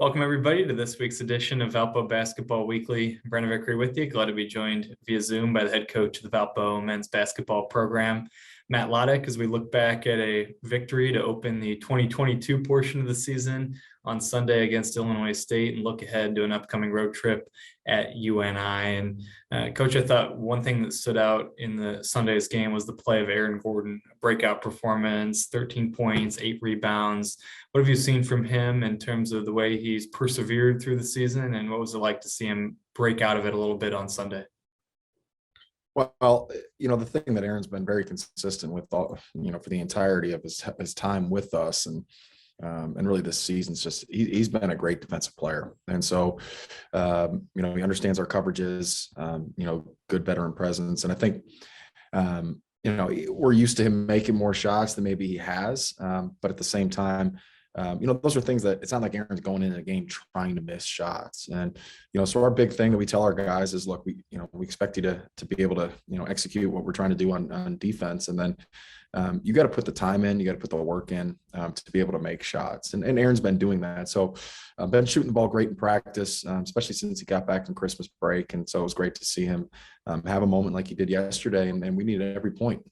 Welcome, everybody, to this week's edition of Valpo Basketball Weekly. Brennan Vickery with you. Glad to be joined via Zoom by the head coach of the Valpo men's basketball program, Matt Loddick, as we look back at a victory to open the 2022 portion of the season on Sunday against Illinois State and look ahead to an upcoming road trip at UNI. And Coach, I thought one thing that stood out in the Sunday's game was the play of Aaron Gordon, breakout performance, 13 points, 8 rebounds. What have you seen from him in terms of the way he's persevered through the season, and what was it like to see him break out of it a little bit on Sunday? Well, the thing that Aaron's been very consistent with all, for the entirety of his time with us and really this season's just he's been a great defensive player. And so, he understands our coverages, good veteran presence. And I think, we're used to him making more shots than maybe he has. But at the same time, those are things that it's not like Aaron's going into a game trying to miss shots. And, so our big thing that we tell our guys is, look, we expect you to be able to, execute what we're trying to do on defense. And then you got to put the time in, you got to put the work in to be able to make shots. And Aaron's been doing that. So been shooting the ball great in practice, especially since he got back from Christmas break. And so it was great to see him have a moment like he did yesterday. And we needed every point.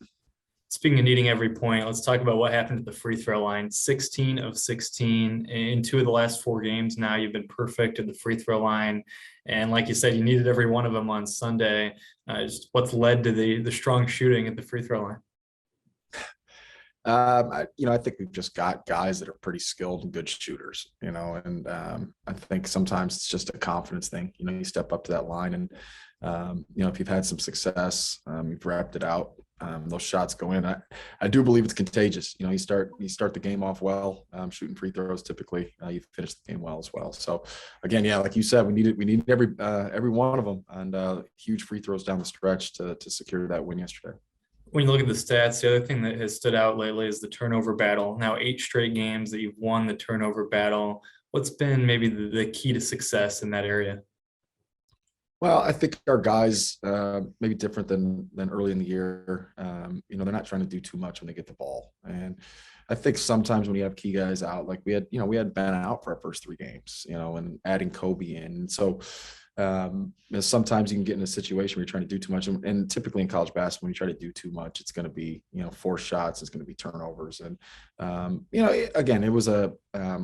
Speaking of needing every point, let's talk about what happened at the free throw line. 16 of 16 in 2 of the last 4 games. Now you've been perfect at the free throw line. And like you said, you needed every one of them on Sunday. Just what's led to the strong shooting at the free throw line? I think we've just got guys that are pretty skilled and good shooters, and I think sometimes it's just a confidence thing. You step up to that line and, if you've had some success, you've wrapped it out. Those shots go in. I do believe it's contagious. You start the game off well, shooting free throws. Typically, you finish the game well as well. So, again, yeah, like you said, we need every one of them, and huge free throws down the stretch to secure that win yesterday. When you look at the stats, the other thing that has stood out lately is the turnover battle. Now 8 straight games that you've won the turnover battle. What's been maybe the key to success in that area? Well, I think our guys maybe different than early in the year. They're not trying to do too much when they get the ball. And I think sometimes when you have key guys out, like we had Ben out for our first 3 games, and adding Kobe in. And so sometimes you can get in a situation where you're trying to do too much. And typically in college basketball, when you try to do too much, it's going to be, forced shots, it's going to be turnovers. And, again, it was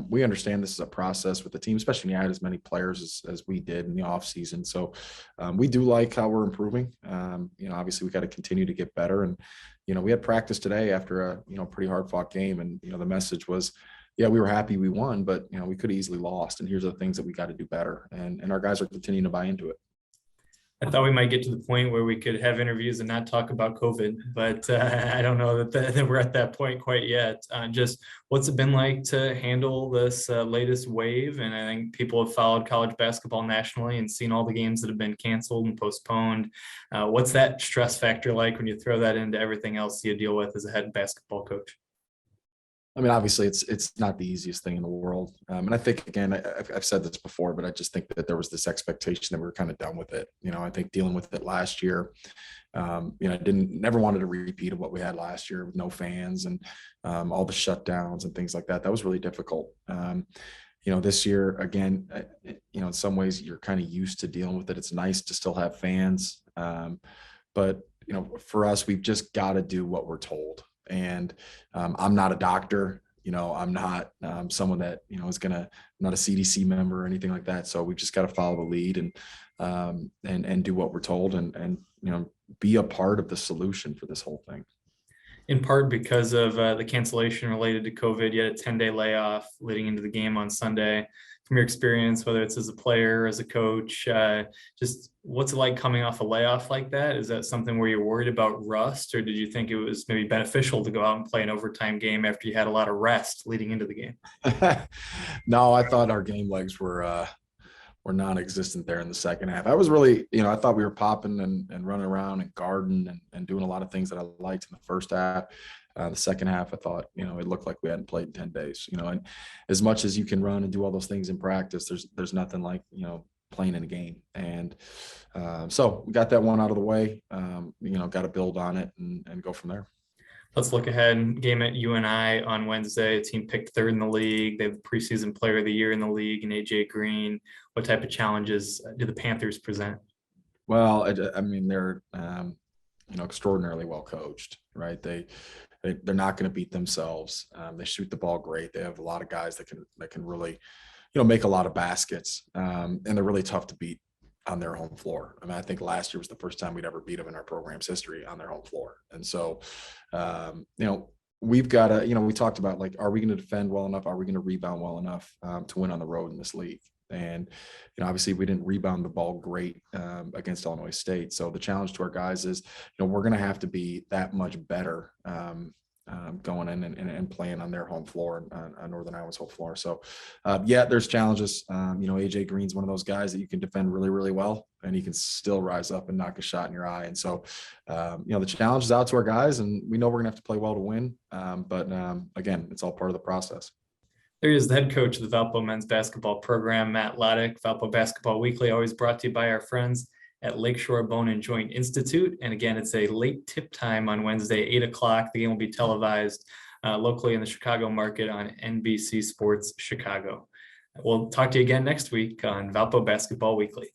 we understand this is a process with the team, especially when you add as many players as we did in the off season. So we do like how we're improving. Obviously we got to continue to get better. And, we had practice today after a, pretty hard fought game. And, the message was, yeah, we were happy we won, but we could have easily lost. And here's the things that we got to do better. And our guys are continuing to buy into it. I thought we might get to the point where we could have interviews and not talk about COVID, but I don't know that we're at that point quite yet. Just what's it been like to handle this latest wave? And I think people have followed college basketball nationally and seen all the games that have been canceled and postponed. What's that stress factor like when you throw that into everything else you deal with as a head basketball coach? I mean, obviously it's not the easiest thing in the world. And I think, again, I've said this before, but I just think that there was this expectation that we were kind of done with it. I think dealing with it last year, never wanted a repeat of what we had last year with no fans and all the shutdowns and things like that. That was really difficult. This year, again, in some ways you're kind of used to dealing with it. It's nice to still have fans. But, for us, we've just got to do what we're told. And I'm not a doctor, I'm not someone that, is I'm not a CDC member or anything like that. So we just got to follow the lead and do what we're told and be a part of the solution for this whole thing. In part because of the cancellation related to COVID, you had a 10-day layoff leading into the game on Sunday. From your experience, whether it's as a player or as a coach, just what's it like coming off a layoff like that? Is that something where you're worried about rust, or did you think it was maybe beneficial to go out and play an overtime game after you had a lot of rest leading into the game? No, I thought our game legs were non-existent there in the second half. I was really, I thought we were popping and running around and guarding and doing a lot of things that I liked in the first half. The second half, I thought, it looked like we hadn't played in 10 days, and as much as you can run and do all those things in practice, there's nothing like, playing in a game. And so we got that one out of the way, got to build on it and go from there. Let's look ahead and game at UNI on Wednesday. A team picked third in the league. They have the preseason player of the year in the league and AJ Green. What type of challenges do the Panthers present? Well, I mean, they're extraordinarily well coached, right? They're not going to beat themselves. They shoot the ball great. They have a lot of guys that can really, make a lot of baskets, and they're really tough to beat on their home floor. I mean, I think last year was the first time we'd ever beat them in our program's history on their home floor. And so, we've got to, we talked about, like, are we going to defend well enough? Are we going to rebound well enough to win on the road in this league? And, obviously we didn't rebound the ball great against Illinois State. So the challenge to our guys is, we're going to have to be that much better going in and playing on their home floor, on Northern Iowa's home floor. So, there's challenges. AJ Green's one of those guys that you can defend really, really well, and he can still rise up and knock a shot in your eye. And so, the challenge is out to our guys, and we know we're gonna have to play well to win. But again, it's all part of the process. There he is, the head coach of the Valpo men's basketball program, Matt Loddick. Valpo Basketball Weekly, always brought to you by our friends at Lakeshore Bone and Joint Institute. And again, it's a late tip time on Wednesday, 8 o'clock. The game will be televised locally in the Chicago market on NBC Sports Chicago. We'll talk to you again next week on Valpo Basketball Weekly.